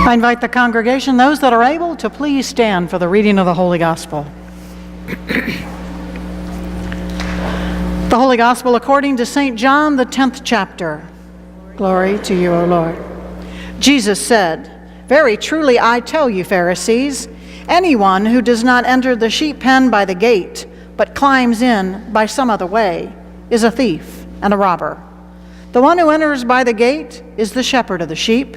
I invite the congregation, those that are able, to please stand for the reading of the Holy Gospel. The Holy Gospel according to St. John, the 10th chapter. Glory to you, O Lord. Jesus said, "Very truly I tell you, Pharisees, anyone who does not enter the sheep pen by the gate, but climbs in by some other way, is a thief and a robber. The one who enters by the gate is the shepherd of the sheep.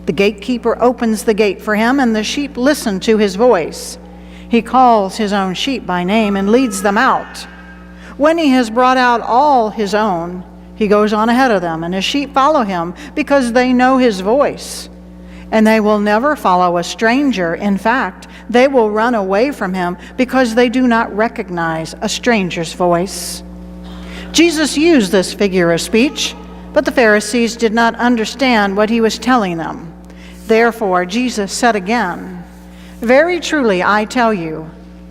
The gatekeeper opens the gate for him, and the sheep listen to his voice. He calls his own sheep by name and leads them out. When he has brought out all his own, he goes on ahead of them, and his sheep follow him because they know his voice. And they will never follow a stranger. In fact, they will run away from him because they do not recognize a stranger's voice." Jesus used this figure of speech, but the Pharisees did not understand what he was telling them. Therefore, Jesus said again, "Very truly I tell you,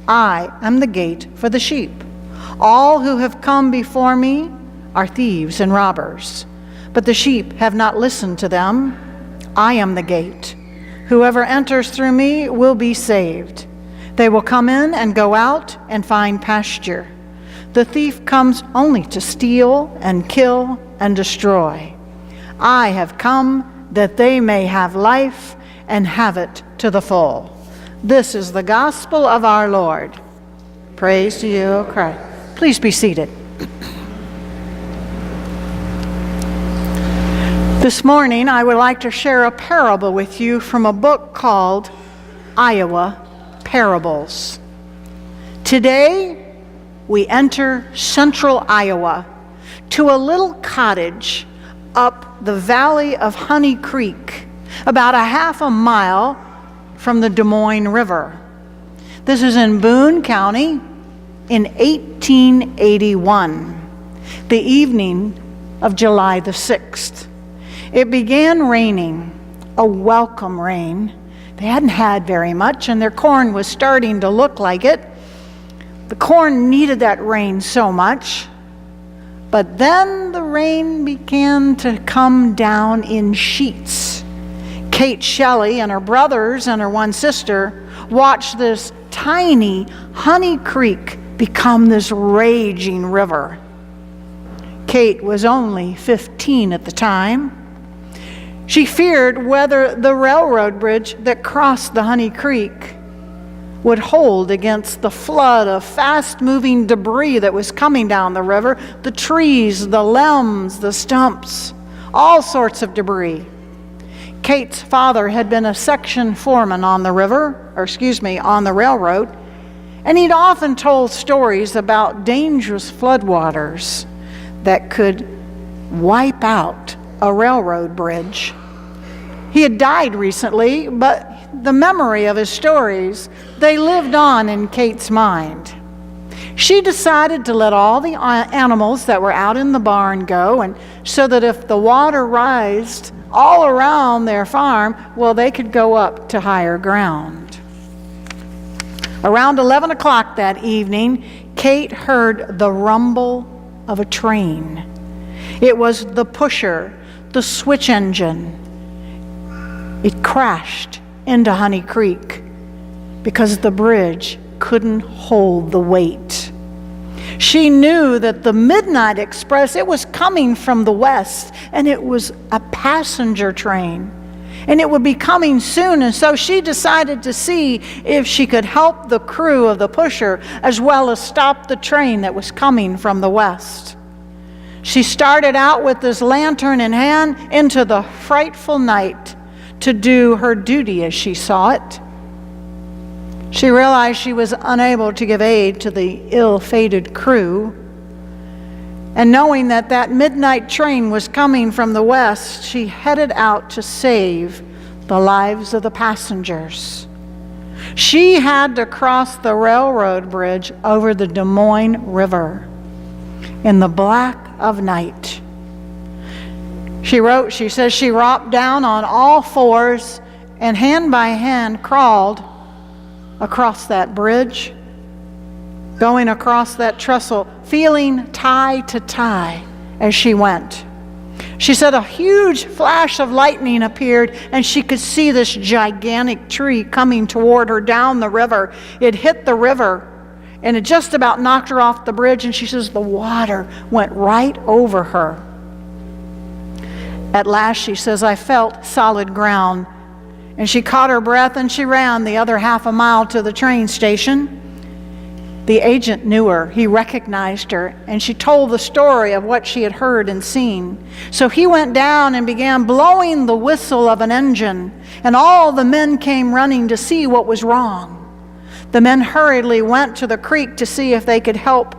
I am the gate for the sheep. All who have come before me are thieves and robbers, but the sheep have not listened to them. I am the gate. Whoever enters through me will be saved. They will come in and go out and find pasture. The thief comes only to steal and kill and destroy. I have come that they may have life and have it to the full." This is the gospel of our Lord. Praise to you, O Christ. Please be seated. This morning, I would like to share a parable with you from a book called Iowa Parables. Today, we enter central Iowa to a little cottage up the valley of Honey Creek, about a half a mile from the Des Moines River. This is in Boone County in 1881, the evening of July the 6th. It began raining, a welcome rain. They hadn't had very much, and their corn was starting to look like it. The corn needed that rain so much. But then the rain began to come down in sheets. Kate Shelley and her brothers and her one sister watched this tiny Honey Creek become this raging river. Kate was only 15 at the time. She feared whether the railroad bridge that crossed the Honey Creek would hold against the flood of fast-moving debris that was coming down the river, the trees, the limbs, the stumps, all sorts of debris. Kate's father had been a section foreman on the on the railroad, and he'd often told stories about dangerous floodwaters that could wipe out a railroad bridge. He had died recently, but the memory of his stories, they lived on in Kate's mind. She decided to let all the animals that were out in the barn go, and so that if the water rised all around their farm, well, they could go up to higher ground. Around 11 o'clock that evening, Kate heard the rumble of a train. It was the pusher, the switch engine. It crashed into Honey Creek because the bridge couldn't hold the weight. She knew that the Midnight Express, it was coming from the west, and it was a passenger train, and it would be coming soon, and so she decided to see if she could help the crew of the pusher as well as stop the train that was coming from the west. She started out with this lantern in hand into the frightful night to do her duty as she saw it. She realized she was unable to give aid to the ill-fated crew, and knowing that that midnight train was coming from the west, she headed out to save the lives of the passengers. She had to cross the railroad bridge over the Des Moines River in the black of night. She says she dropped down on all fours and hand by hand crawled across that bridge, going across that trestle, feeling tie to tie as she went. She said a huge flash of lightning appeared, and she could see this gigantic tree coming toward her down the river. It hit the river, and it just about knocked her off the bridge, and she says the water went right over her. At last, she says, I felt solid ground, and she caught her breath and she ran the other half a mile to the train station. The agent knew her. He recognized her, and she told the story of what she had heard and seen. So he went down and began blowing the whistle of an engine, and all the men came running to see what was wrong. The men hurriedly went to the creek to see if they could help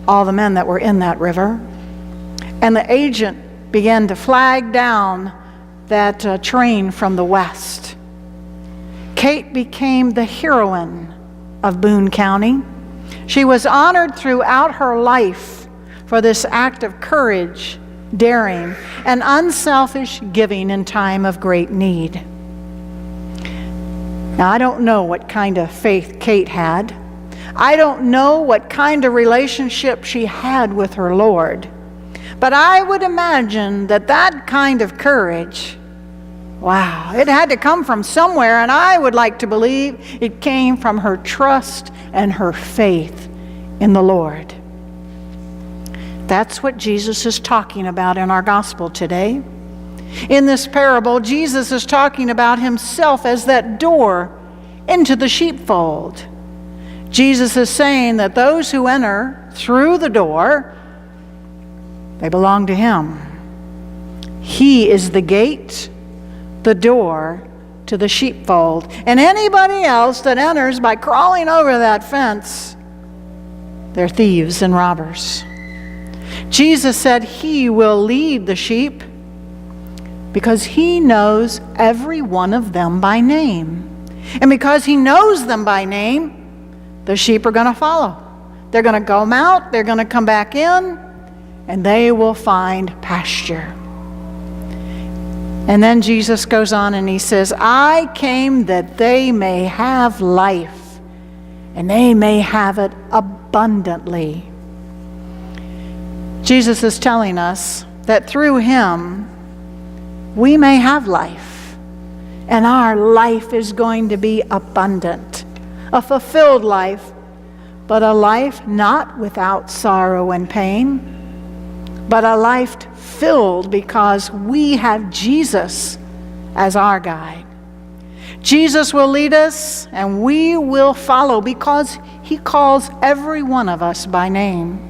all the men that were in that river. And the agent began to flag down that train from the west. Kate became the heroine of Boone County. She was honored throughout her life for this act of courage, daring, and unselfish giving in time of great need. Now, I don't know what kind of faith Kate had. I don't know what kind of relationship she had with her Lord. But I would imagine that that kind of courage, wow, it had to come from somewhere, and I would like to believe it came from her trust and her faith in the Lord. That's what Jesus is talking about in our gospel today. In this parable, Jesus is talking about himself as that door into the sheepfold. Jesus is saying that those who enter through the door, they belong to him. He is the gate, the door to the sheepfold. And anybody else that enters by crawling over that fence, they're thieves and robbers. Jesus said he will lead the sheep because he knows every one of them by name. And because he knows them by name, the sheep are going to follow. They're going to go out, they're going to come back in, and they will find pasture. And then Jesus goes on and he says, I came that they may have life, and they may have it abundantly. Jesus is telling us that through him, we may have life, and our life is going to be abundant, a fulfilled life, but a life not without sorrow and pain, but a life filled because we have Jesus as our guide. Jesus will lead us, and we will follow because he calls every one of us by name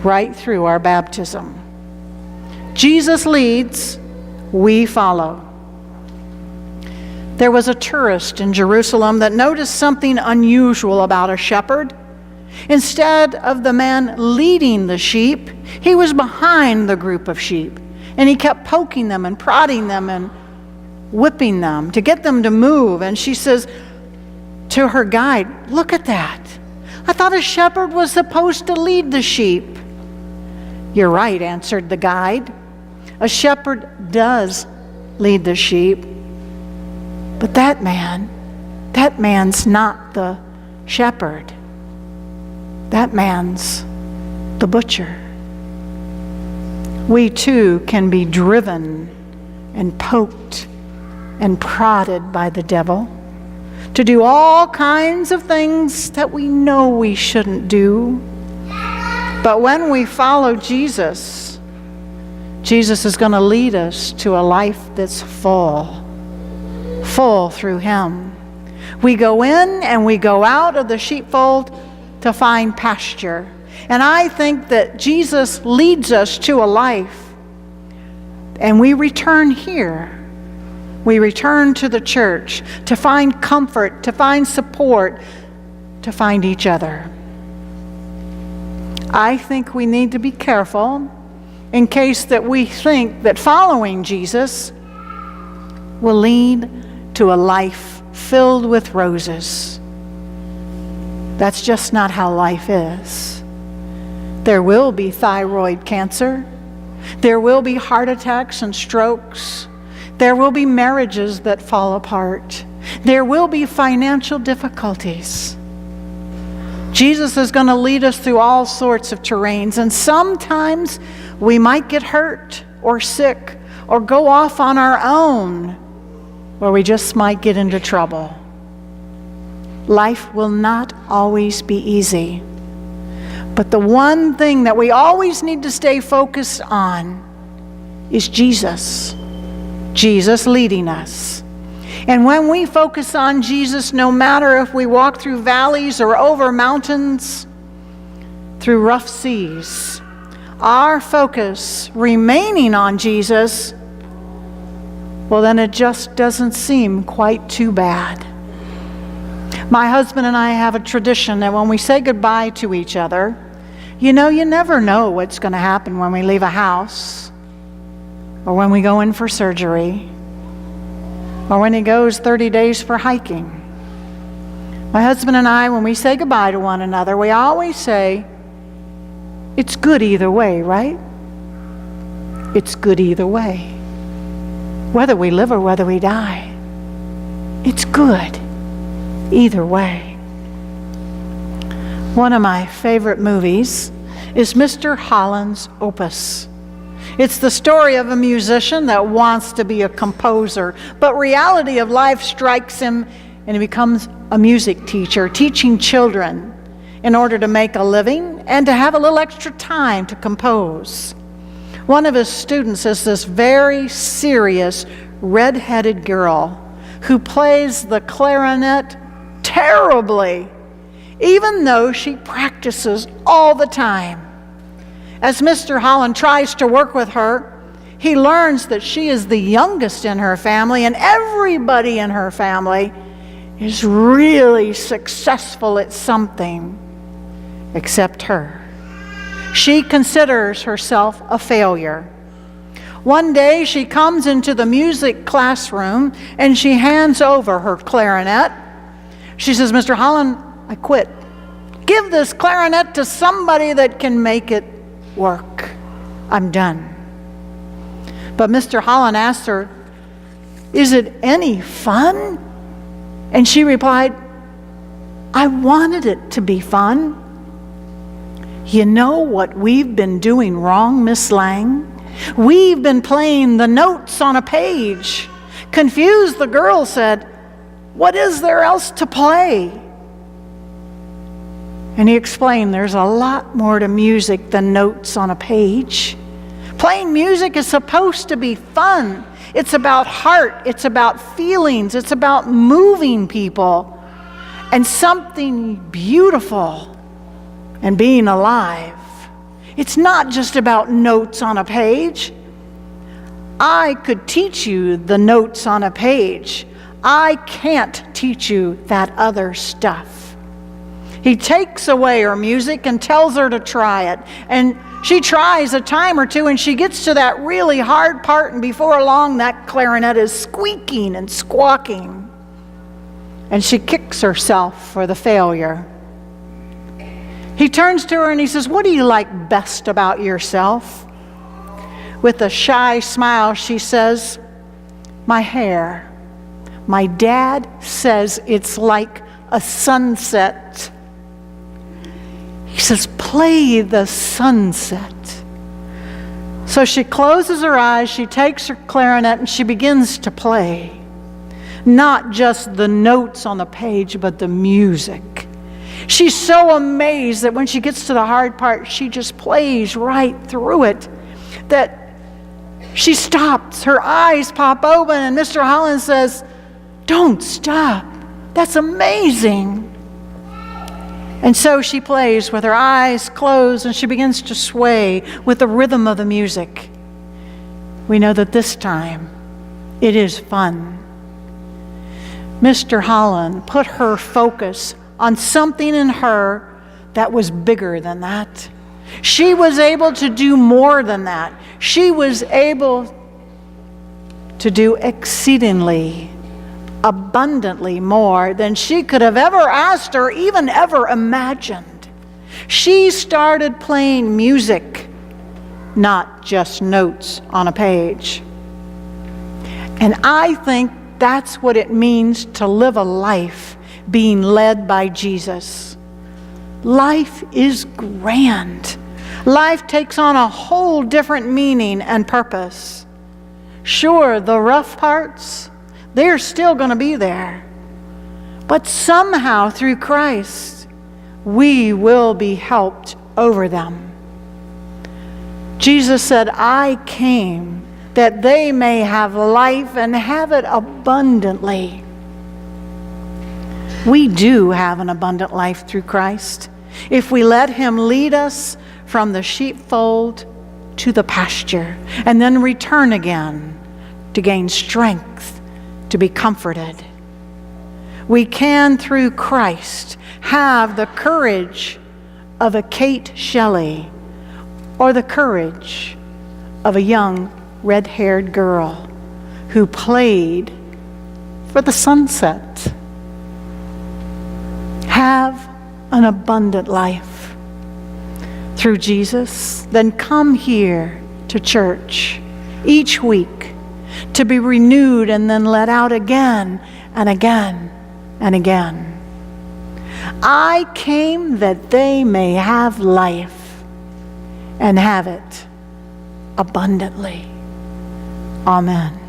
right through our baptism. Jesus leads, we follow. There was a tourist in Jerusalem that noticed something unusual about a shepherd. Instead of the man leading the sheep, he was behind the group of sheep, and he kept poking them and prodding them and whipping them to get them to move. And she says to her guide, look at that. I thought a shepherd was supposed to lead the sheep. You're right, answered the guide. A shepherd does lead the sheep, but that man's not the shepherd. That man's the butcher. We too can be driven and poked and prodded by the devil to do all kinds of things that we know we shouldn't do. But when we follow Jesus, Jesus is going to lead us to a life that's full through him. We go in and we go out of the sheepfold to find pasture. And I think that Jesus leads us to a life, and we return here. We return to the church to find comfort, to find support, to find each other. I think we need to be careful in case that we think that following Jesus will lead to a life filled with roses. That's just not how life is. There will be thyroid cancer. There will be heart attacks and strokes. There will be marriages that fall apart. There will be financial difficulties. Jesus is going to lead us through all sorts of terrains, and sometimes we might get hurt or sick or go off on our own, or we just might get into trouble. Life will not always be easy. But the one thing that we always need to stay focused on is Jesus. Jesus leading us. And when we focus on Jesus, no matter if we walk through valleys or over mountains, through rough seas, our focus remaining on Jesus, well, then it just doesn't seem quite too bad. My husband and I have a tradition that when we say goodbye to each other, you never know what's going to happen when we leave a house, or when we go in for surgery, or when he goes 30 days for hiking. My husband and I, when we say goodbye to one another, we always say, it's good either way, right? It's good either way. Whether we live or whether we die, it's good either way. One of my favorite movies is Mr. Holland's Opus. It's the story of a musician that wants to be a composer, but reality of life strikes him and he becomes a music teacher, teaching children in order to make a living and to have a little extra time to compose. One of his students is this very serious, red-headed girl who plays the clarinet terribly, even though she practices all the time. As Mr. Holland tries to work with her, he learns that she is the youngest in her family, and everybody in her family is really successful at something except her. She considers herself a failure. One day she comes into the music classroom and she hands over her clarinet. She says, Mr. Holland, I quit. Give this clarinet to somebody that can make it work. I'm done. But Mr. Holland asked her, is it any fun? And she replied, I wanted it to be fun. You know what we've been doing wrong, Miss Lang? We've been playing the notes on a page. Confused, the girl said, what is there else to play? And he explained there's a lot more to music than notes on a page. Playing music is supposed to be fun. It's about heart. It's about feelings. It's about moving people and something beautiful and being alive. It's not just about notes on a page. I could teach you the notes on a page. I can't teach you that other stuff. He takes away her music and tells her to try it. And she tries a time or two and she gets to that really hard part, and before long that clarinet is squeaking and squawking. And she kicks herself for the failure. He turns to her and he says, what do you like best about yourself? With a shy smile she says, my hair. My dad says it's like a sunset. He says, play the sunset. So she closes her eyes, she takes her clarinet, and she begins to play. Not just the notes on the page, but the music. She's so amazed that when she gets to the hard part, she just plays right through it. That she stops, her eyes pop open, and Mr. Holland says, don't stop. That's amazing. And so she plays with her eyes closed and she begins to sway with the rhythm of the music. We know that this time it is fun. Mr. Holland put her focus on something in her that was bigger than that. She was able to do more than that. She was able to do exceedingly abundantly more than she could have ever asked or even ever imagined. She started playing music, not just notes on a page. And I think that's what it means to live a life being led by Jesus. life is grand. Life takes on a whole different meaning and purpose. Sure, the rough parts, they're still going to be there. But somehow through Christ, we will be helped over them. Jesus said, I came that they may have life and have it abundantly. We do have an abundant life through Christ if we let Him lead us from the sheepfold to the pasture and then return again to gain strength, to be comforted. We can, through Christ, have the courage of a Kate Shelley or the courage of a young red-haired girl who played for the sunset. Have an abundant life through Jesus. Then come here to church each week to be renewed and then let out again and again and again. I came that they may have life and have it abundantly. Amen.